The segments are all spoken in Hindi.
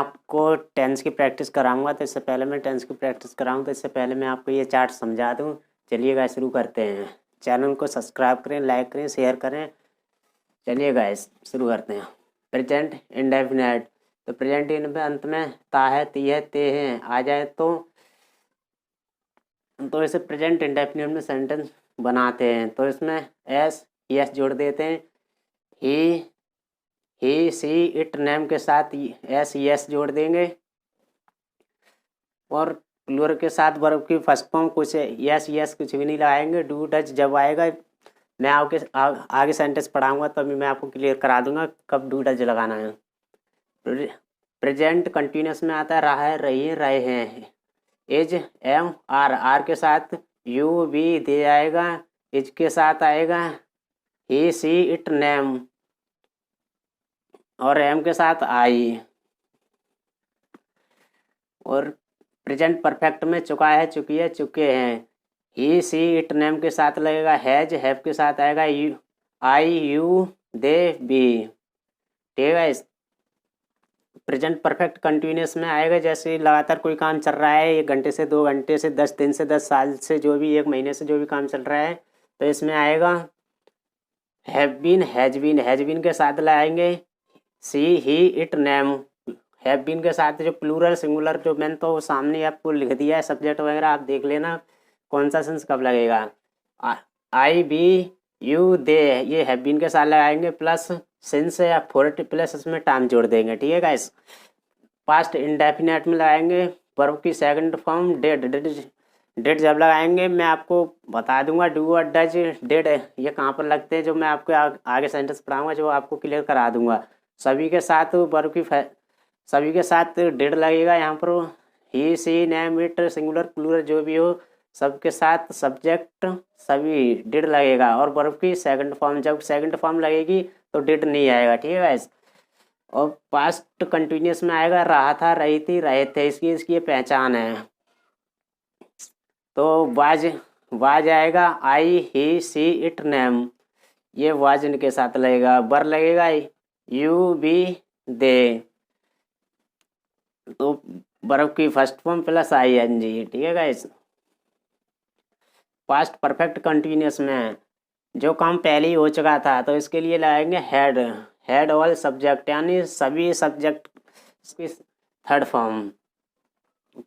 आपको टेंस की प्रैक्टिस कराऊंगा, तो इससे पहले मैं टेंस की प्रैक्टिस कराऊं तो इससे पहले मैं आपको ये चार्ट समझा दूं। चलिए गाइस शुरू करते हैं। चैनल को सब्सक्राइब करें, लाइक करें, शेयर करें। चलिए गाइस शुरू करते हैं। प्रेजेंट इंडेफिनिट, तो प्रेजेंट इन पे अंत में ता है, ती है, ते हैं आ जाए तो इसे प्रेजेंट इंडेफिनिट में सेंटेंस बनाते हैं। तो इसमें एस यस जोड़ देते हैं। ही सी इट नेम के साथ एस यस जोड़ देंगे और प्लूरल के साथ वर्ब की फर्स्ट फॉर्म कुछ यस यस कुछ भी नहीं लगाएंगे। डू डज जब आएगा मैं आपके आगे सेंटेंस पढ़ाऊंगा तभी मैं आपको क्लियर करा दूंगा कब डू डज लगाना है। प्रेजेंट कंटिन्यूस में आता है रहा है, रही है, रहे हैं। इज एम आर के साथ यू वी दे आएगा। इज के साथ आएगा ही सी इट नेम और एम के साथ आई। और प्रेजेंट परफेक्ट में चुका है, चुकी है, चुके हैं। ही सी इट नेम के साथ लगेगा हैज, हैव के साथ आएगा you I you they B. ठीक है। प्रेजेंट परफेक्ट कंटिन्यूस में आएगा जैसे लगातार कोई काम चल रहा है, 1 घंटे से 2 घंटे से 10 दिन से 10 साल से जो भी 1 महीने से जो भी काम चल रहा है तो इसमें आएगा हैव बीन, हैज बीन के साथ लाएंगे सी ही इट नेम। हैव बीन के साथ जो प्लूरल सिंगुलर जो मैंने तो सामने आपको लिख दिया है सब्जेक्ट वगैरह, आप देख लेना कौन सा सेंस कब लगेगा। आई बी यू दे ये हैव बीन के साथ लगाएंगे प्लस सिंस या फोर प्लस इसमें टाइम जोड़ देंगे। ठीक है गाइस। पास्ट इंडेफिनिट में लगाएंगे वर्ब की सेकंड फॉर्म डेड। डेड जब लगाएंगे मैं आपको बता दूंगा डू और डज डेड ये कहाँ पर लगते हैं, जो मैं आपको आगे सेंटेंस पढ़ाऊंगा जो आपको क्लियर करा दूंगा। सभी के साथ वर्ब की सभी के साथ डेड लगेगा यहाँ पर। He she name it singular plural जो भी हो सबके साथ सब्जेक्ट सभी डेड लगेगा। और वर्ब की सेकंड फॉर्म जब सेकंड फॉर्म लगेगी तो डेड नहीं आएगा। ठीक है गाइस। और पास्ट कंटिन्यूस में आएगा रहा था, रही थी, रहे थे। इसकी पहचान है। तो वाज आएगा आई ही सी इट नेम ये वाज इनके साथ लगेगा। वर लगेगा यू बी दे। तो वर्ब की first form plus I N G. ठीक है गाइस। पास्ट परफेक्ट कंटिन्यूस में जो काम पहले ही हो चुका था तो इसके लिए लगाएंगे हेड ऑल सब्जेक्ट यानी सभी सब्जेक्ट की third form.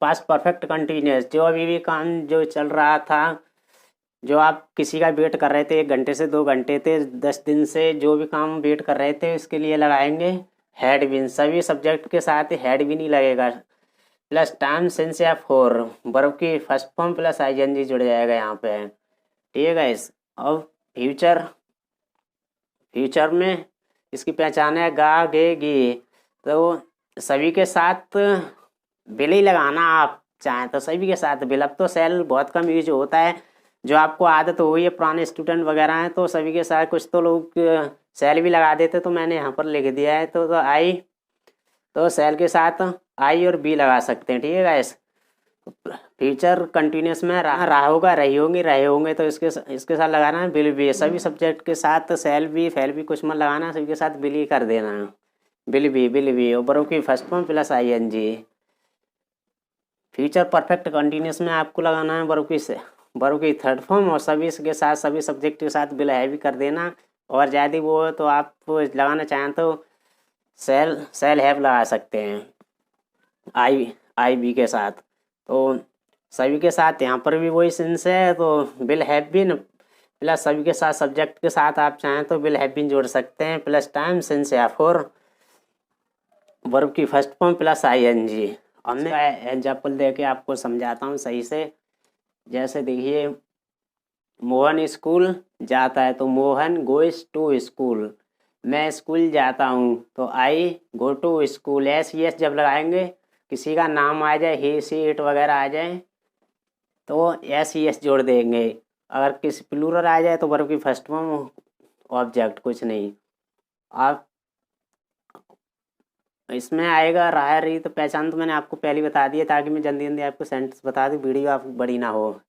Past perfect continuous जो अभी भी काम जो चल रहा था, जो आप किसी का वेट कर रहे थे 1 घंटे से 2 घंटे थे 10 दिन से जो भी काम वेट कर रहे थे इसके लिए लगाएंगे हैड बीन। सभी सब्जेक्ट के साथ हैड बीन ही लगेगा प्लस टाइम सिंस या फोर वर्ब की फर्स्ट फॉर्म प्लस आईएनजी जुड़ जाएगा यहाँ पे। ठीक है गाइस। अब फ्यूचर में इसकी पहचान है गा गे गी। तो सभी के साथ बिल ही लगाना आप चाहें तो सभी के साथ बिल। अब तो सेल बहुत कम यूज होता है, जो आपको आदत हो गई है पुराने स्टूडेंट वगैरह हैं तो सभी के साथ कुछ तो लोग सेल भी लगा देते तो मैंने यहाँ पर लिख दिया है। तो आई तो सेल के साथ आई और बी लगा सकते हैं। ठीक है गाइस। फ्यूचर कंटिन्यूस में रहा होगा, रही होंगी, रहे होंगे तो इसके साथ लगाना है बिल बी। सभी सब्जेक्ट के साथ सेल बी फेल भी कुछ मत लगाना, सभी के साथ बिल ही कर देना है। बिल बी और वर्ब की first form plus I N G. Future perfect continuous में आपको लगाना है वर्ब की थर्ड फॉर्म और सभी के साथ सभी सब्जेक्ट के साथ बिल है भी कर देना। और ज़्यादा वो तो आप लगाना चाहें तो सेल हैव लगा सकते हैं आई बी के साथ। तो सभी के साथ यहाँ पर भी वही सेंस है तो बिल हैव बीन प्लस सभी के साथ सब्जेक्ट के साथ आप चाहें तो बिल हैव बीन जोड़ सकते हैं प्लस टाइम सिंस या फोर वर्ब की first form plus I N G. अब मैं एग्जाम्पल दे के आपको समझाता हूँ सही से। जैसे देखिए मोहन स्कूल जाता है तो मोहन गोइज टू स्कूल। मैं स्कूल जाता हूँ तो I go to school. S ES जब लगाएंगे किसी का नाम आ जाए ही सी इट वगैरह आ जाए तो एस यस जोड़ देंगे। अगर किसी प्लूरल आ जाए तो वर्ब की फर्स्ट फॉर्म ऑब्जेक्ट कुछ नहीं। आप इसमें आएगा रहा रही तो पहचान तो मैंने आपको पहले बता दिया ताकि मैं जल्दी आपको सेंटेंस बता दूँ वीडियो आप बड़ी ना हो।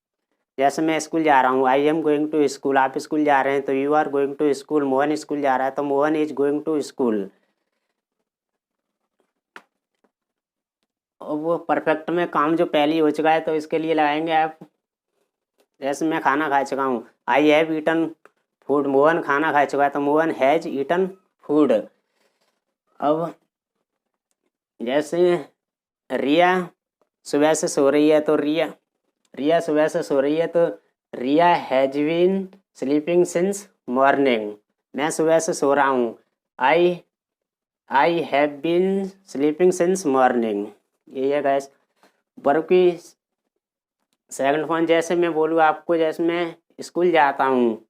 जैसे मैं स्कूल जा रहा हूँ I am going to school. आप स्कूल जा रहे हैं तो you are going to school. Mohan school जा रहा है तो Mohan is going to school. वो परफेक्ट में काम जो पहले ही हो चुका है तो इसके लिए लगाएंगे आप। जैसे मैं खाना खा चुका हूँ, I have eaten food. Mohan खाना खा चुका है तो मोहन हैज ईटन फूड। अब जैसे रिया सुबह से सो रही है तो रिया सुबह से सो रही है तो Riya has been sleeping since morning. मैं सुबह से सो रहा हूँ, I have been sleeping since morning. यही है गैस वर्ब की सेकंड फॉर्म। जैसे मैं बोलूँ आपको, जैसे मैं स्कूल जाता हूँ,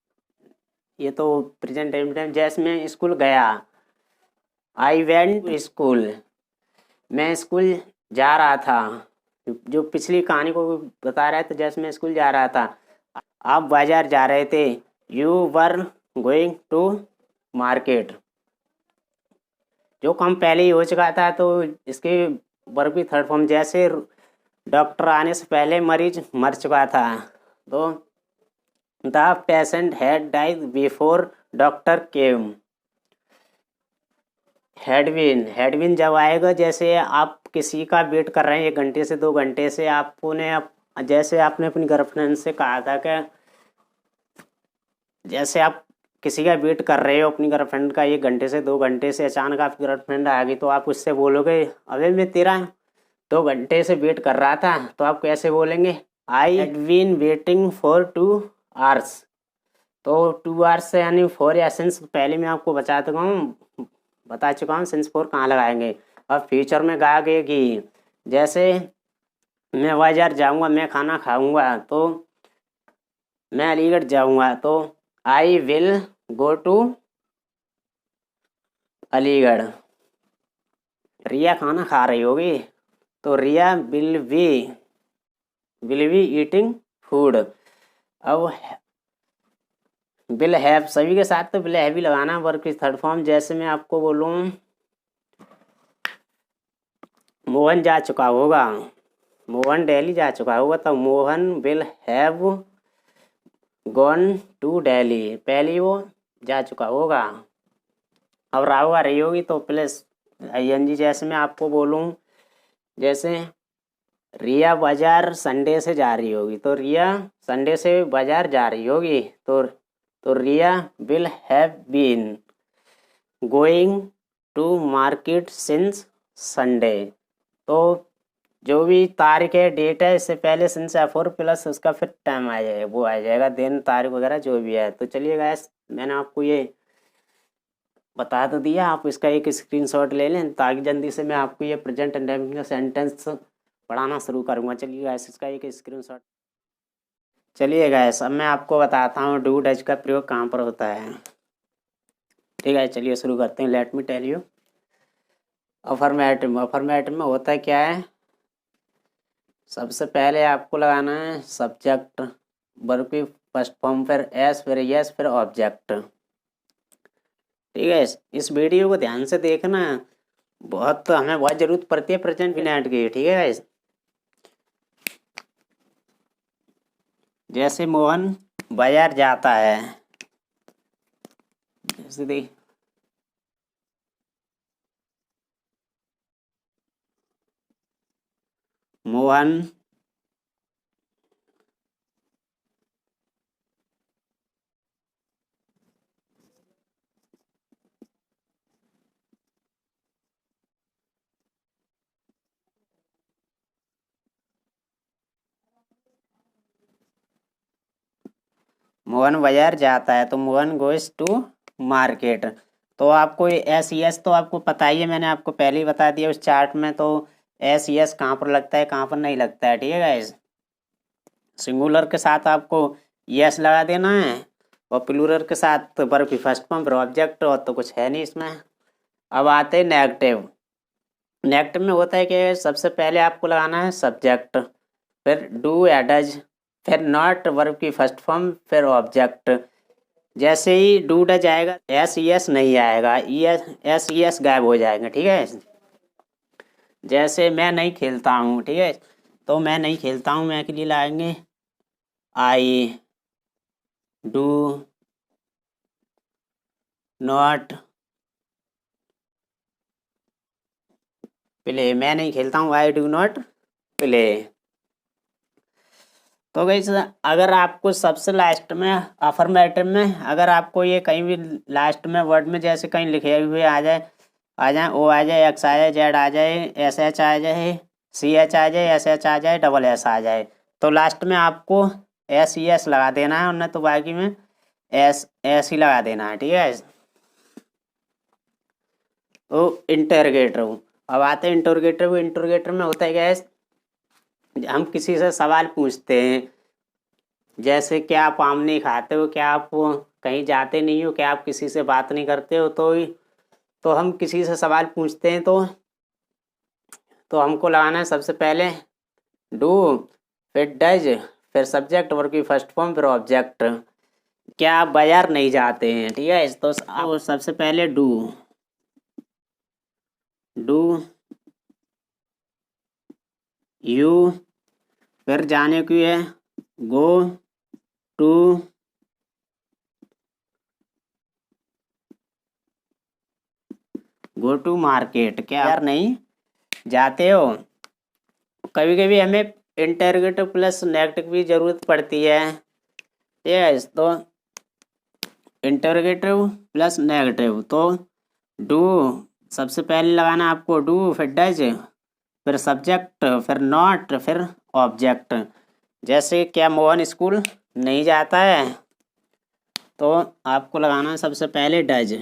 ये तो प्रेजेंट टाइम। जैसे मैं स्कूल गया, आई वेंट टू स्कूल। मैं स्कूल जा रहा था, जो पिछली कहानी को बता रहा है। तो जैसे मैं स्कूल जा रहा था, आप बाजार जा रहे थे, you were going to market. जो काम पहले ही हो चुका था तो इसके वर्ब की थर्ड फॉर्म। जैसे डॉक्टर आने से पहले मरीज मर चुका था तो the patient had died before doctor came. Had been जब आएगा, जैसे आप किसी का वेट कर रहे हैं 1 घंटे से 2 घंटे से, जैसे आपने अपनी गर्लफ्रेंड से कहा था कि जैसे आप किसी का वेट कर रहे हो अपनी गर्लफ्रेंड का 1 घंटे से 2 घंटे से, अचानक आपकी गर्लफ्रेंड आ गई तो आप उससे बोलोगे अबे मैं तेरा 2 घंटे से वेट कर रहा था। तो आप कैसे बोलेंगे? I had been waiting for 2 hours. तो 2 आवर्स से यानी 4 या सिंस पहले मैं आपको बता चुका हूँ सिंस 4 कहाँ लगाएंगे। अब फ्यूचर में गाएगी, जैसे मैं बाजार जाऊँगा, मैं खाना खाऊँगा, तो मैं अलीगढ़ जाऊँगा तो I will go to Aligarh. Riya खाना खा रही होगी तो Riya will be eating food. अब विल हैव सभी के साथ तो विल हैव ही लगाना वर्ब की थर्ड फॉर्म। जैसे मैं आपको बोलूँ मोहन जा चुका होगा, मोहन दिल्ली जा चुका होगा तो Mohan will have gone to Delhi. पहले वो जा चुका होगा। अब राहु आ रही होगी तो प्लस ING। जैसे मैं आपको बोलूँ, जैसे रिया बाजार संडे से जा रही होगी तो रिया संडे से बाजार जा रही होगी तो Riya will have been going to market since Sunday. तो जो भी तारीख है, डेट है, इससे पहले सिंस या 4 प्लस उसका फिर टाइम आ जाएगा, वो आ जाएगा दिन, तारीख वगैरह जो भी है। तो चलिए गाइस, मैंने आपको ये बता तो दिया, आप इसका एक स्क्रीनशॉट ले लें ताकि जल्दी से मैं आपको ये प्रेजेंट इंडेफिनिट का सेंटेंस पढ़ाना शुरू करूँगा। चलिए गाइस, इसका एक स्क्रीनशॉट। चलिए गाइस, अब मैं आपको बताता हूँ डू डज का प्रयोग कहाँ पर होता है। ठीक है, चलिए शुरू करते हैं। Let me tell you. Affirmative में होता है क्या है, सबसे पहले आपको लगाना है सब्जेक्ट, वर्ब की फर्स्ट फॉर्म, फिर एस, फिर यस, फिर ऑब्जेक्ट। ठीक है, इस वीडियो को ध्यान से देखना, हमें बहुत जरूरत पड़ती है प्रेजेंट इंडेफिनिट की। ठीक है गाइस, जैसे मोहन बाजार जाता है, जैसे देख मोहन बाजार जाता है तो मोहन गोइज टू मार्केट। तो आपको SES तो आपको पता ही है, मैंने आपको पहले ही बता दिया उस चार्ट में। तो SES कहाँ पर लगता है, कहाँ पर नहीं लगता है। ठीक है गाइस, सिंगुलर के साथ आपको यस लगा देना है और प्लूरल के साथ वर्ब की फर्स्ट फॉर्म, फिर ऑब्जेक्ट, और तो कुछ है नहीं इसमें। अब आते हैं नेगेटिव। नेगेटिव में होता है कि सबसे पहले आपको लगाना है सब्जेक्ट, फिर डू या डज, फिर नॉट वर्ब की फर्स्ट फॉर्म, फिर ऑब्जेक्ट। जैसे ही डू डज आएगा SES नहीं आएगा, SES गायब हो जाएगा। ठीक है, जैसे मैं नहीं खेलता हूँ, ठीक है, तो मैं नहीं खेलता हूँ मैं के लिए लाएंगे आई डू नॉट प्ले, मैं नहीं खेलता हूँ, आई डू नॉट प्ले। तो गाइस अगर आपको सबसे लास्ट में अफर्मेटिव में अगर आपको ये कहीं भी लास्ट में वर्ड में जैसे कहीं लिखे हुए आ जाए ओ आ जाए, एक्स आ जाए, जेड आ जाए, एस एच आ जाए, सी एच आ जाए, एस एच आ जाए, डबल एस आ जाए, तो लास्ट में आपको एस ई एस लगा देना है, और नहीं तो बाकी में एस एस ही लगा देना है, ठीक है। तो इंटरोगेटर हूँ, अब आते हैं इंटरोगेटर। इंटरोगेटर में होता है क्या है, हम किसी से सवाल पूछते हैं, जैसे क्या आप आम नहीं खाते हो, क्या आप कहीं जाते नहीं हो, क्या आप किसी से बात नहीं करते हो, तो हम किसी से सवाल पूछते हैं, तो हमको लगाना है सबसे पहले डू, फिर डज, फिर सब्जेक्ट वर्ब की फर्स्ट फॉर्म, फिर ऑब्जेक्ट। क्या आप बाजार नहीं जाते हैं, ठीक है, तो आप सबसे पहले डू यू, फिर जाने की है गो टू मार्केट, क्या यार नहीं जाते हो। कभी कभी हमें इंटरोगेटिव प्लस नेगेटिव की जरूरत पड़ती है, यस, तो इंटरोगेटिव प्लस नेगेटिव, तो डू सबसे पहले लगाना आपको डू, फिर डज, फिर सब्जेक्ट, फिर नॉट, फिर ऑब्जेक्ट। जैसे क्या मोहन स्कूल नहीं जाता है, तो आपको लगाना है सबसे पहले डज।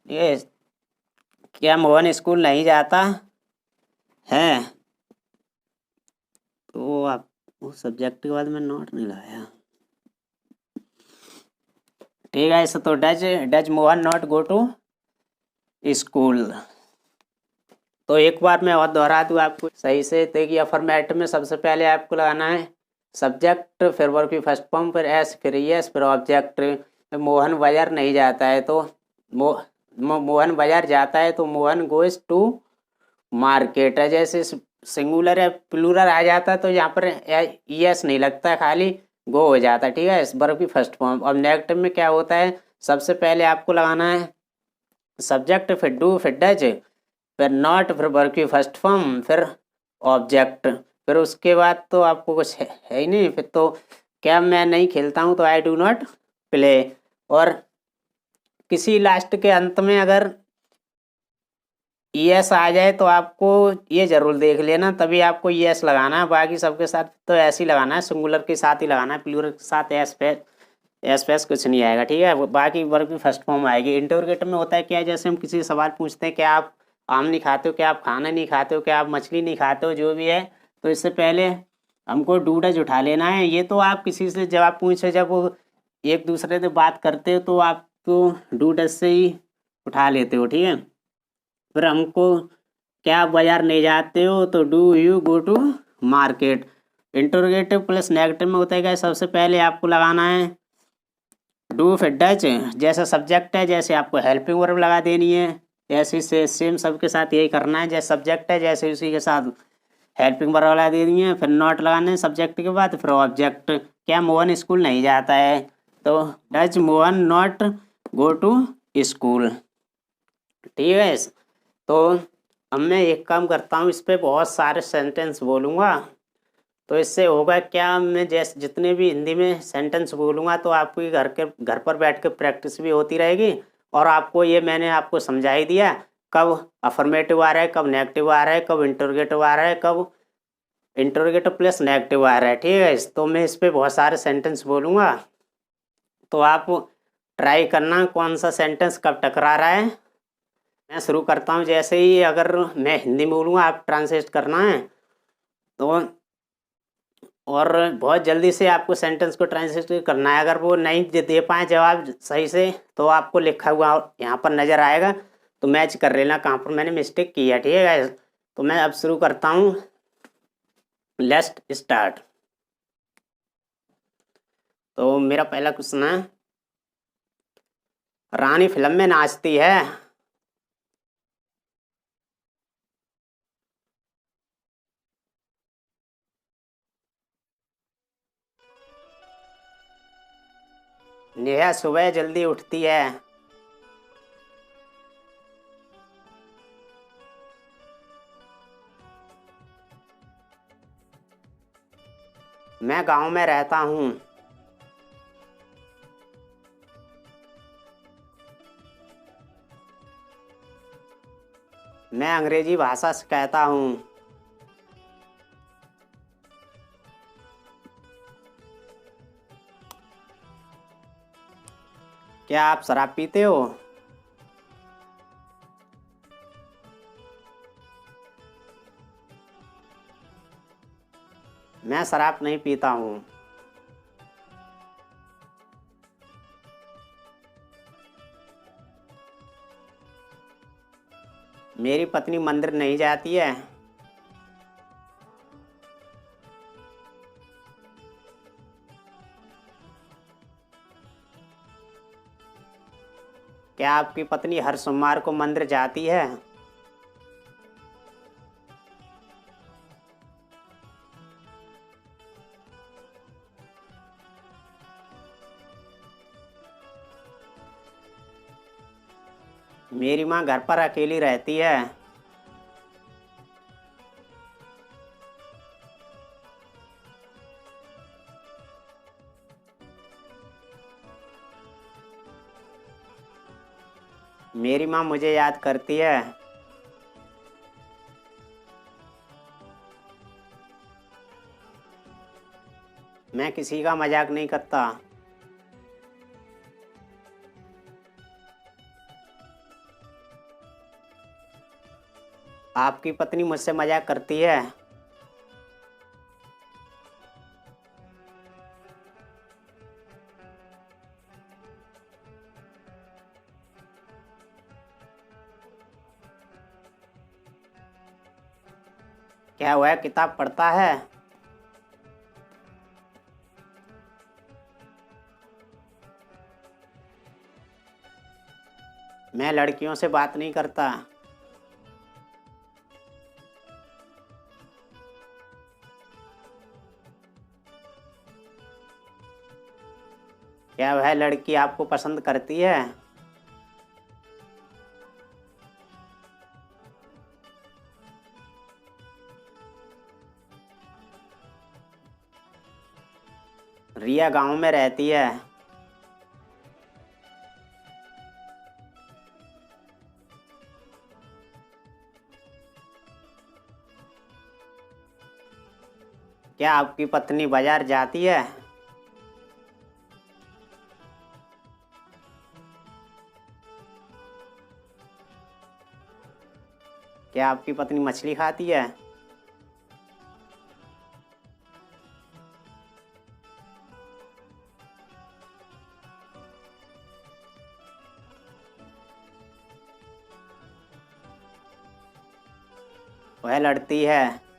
ये क्या मोहन स्कूल नहीं जाता है, तो आप वो सब्जेक्ट के बाद में नॉट नहीं लगाया, ठीक है। ऐसा तो does does Mohan not go to school. तो एक बार मैं और दोहरा दूँ आपको सही से, देखिए अफर्मेटिव में सबसे पहले आपको लगाना है सब्जेक्ट, फिर वर्ब की फर्स्ट फॉर्म, फिर एस, फिर यस, फिर ऑब्जेक्ट। मोहन बाजार नहीं जाता है, तो मोहन बाजार जाता है, तो मोहन गोइज टू मार्केट है। जैसे सिंगुलर या प्लूरल आ जाता है, तो यहाँ पर यस नहीं लगता, खाली गो हो जाता है, ठीक है, वर्ब की फर्स्ट फॉर्म। और नेगेटिव में क्या होता है, सबसे पहले आपको लगाना है सब्जेक्ट, फिर डू, फिर डज, फिर नॉट, फिर वर्ब की फर्स्ट फॉर्म, फिर ऑब्जेक्ट। फिर उसके बाद तो आपको कुछ है ही नहीं, फिर तो क्या मैं नहीं खेलता हूँ, तो आई डू नॉट प्ले। और किसी लास्ट के अंत में अगर यस आ जाए, तो आपको ये जरूर देख लेना, तभी आपको यस लगाना है, बाकी सबके साथ तो ऐसे ही लगाना है, सिंगुलर के साथ ही लगाना है, प्लूरल के साथ एस पे कुछ नहीं आएगा, ठीक है। बाकी वर्ब की फर्स्ट फॉर्म आएगी। इंटरोगेटर में होता है क्या है, जैसे हम किसी सवाल पूछते हैं, क्या आप आम नहीं खाते हो, क्या आप खाना नहीं खाते हो, क्या आप मछली नहीं खाते हो, जो भी है, तो इससे पहले हमको डूडज उठा लेना है। ये तो आप किसी से जब आप पूछे, जब वो एक दूसरे से बात करते हो, तो आप तो डूडज से ही उठा लेते हो, ठीक है। फिर हमको क्या आप बाजार नहीं जाते हो, तो do you go to market. Interrogative plus negative में होता है क्या, सबसे पहले आपको लगाना है डू, फिर डच, जैसा सब्जेक्ट है जैसे आपको हेल्पिंग वर्ब लगा देनी है, ऐसे से सेम सबके साथ यही करना है, जैसे सब्जेक्ट है जैसे उसी के साथ हेल्पिंग वर्ब लगा देनी है, फिर नॉट लगाना है सब्जेक्ट के बाद, फिर ऑब्जेक्ट। क्या मोहन स्कूल नहीं जाता है, तो does Mohan not go to school, ठीक है। तो अब मैं एक काम करता हूँ, इस पे बहुत सारे सेंटेंस बोलूँगा, तो इससे होगा क्या, मैं जैसे जितने भी हिंदी में सेंटेंस बोलूँगा, तो आपकी घर पर बैठ के प्रैक्टिस भी होती रहेगी, और आपको ये मैंने आपको समझा ही दिया कब अफर्मेटिव आ रहा है, कब नेगेटिव आ रहा है, कब इंटरोगेटिव आ रहा है, कब इंटरोगेटिव प्लस नेगेटिव आ रहा है, ठीक है। तो मैं इस पर बहुत सारे सेंटेंस बोलूँगा, तो आप ट्राई करना कौन सा सेंटेंस कब टकरा रहा है। मैं शुरू करता हूँ, जैसे ही अगर मैं हिंदी में बोलूँगा, आप ट्रांसलेट करना है, तो और बहुत जल्दी से आपको सेंटेंस को ट्रांसलेट करना है। अगर वो नहीं दे पाए जवाब सही से, तो आपको लिखा हुआ यहाँ पर नज़र आएगा, तो मैच कर लेना कहाँ पर मैंने मिस्टेक की है, ठीक है। तो मैं अब शुरू करता हूँ, लेट्स स्टार्ट। तो मेरा पहला क्वेश्चन है, रानी फिल्म में नाचती है, नेहा सुबह जल्दी उठती है। मैं गांव में रहता हूँ। मैं अंग्रेजी भाषा सिखाता हूँ। क्या आप शराब पीते हो? मैं शराब नहीं पीता हूँ। मेरी पत्नी मंदिर नहीं जाती है। क्या आपकी पत्नी हर सोमवार को मंदिर जाती है? मेरी माँ घर पर अकेली रहती है। मेरी माँ मुझे याद करती है। मैं किसी का मजाक नहीं करता। आपकी पत्नी मुझसे मजाक करती है। क्या वह किताब पढ़ता है? मैं लड़कियों से बात नहीं करता। क्या वह लड़की आपको पसंद करती है? रिया गांव में रहती है। क्या आपकी पत्नी बाजार जाती है? क्या आपकी पत्नी मछली खाती है? वह लड़ती है।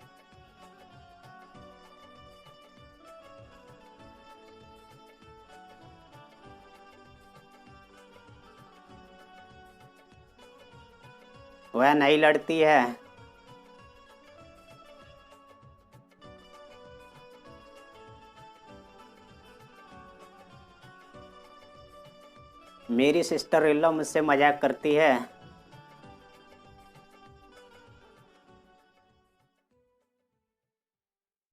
वह नहीं लड़ती है। मेरी सिस्टर इन लॉ मुझसे मजाक करती है।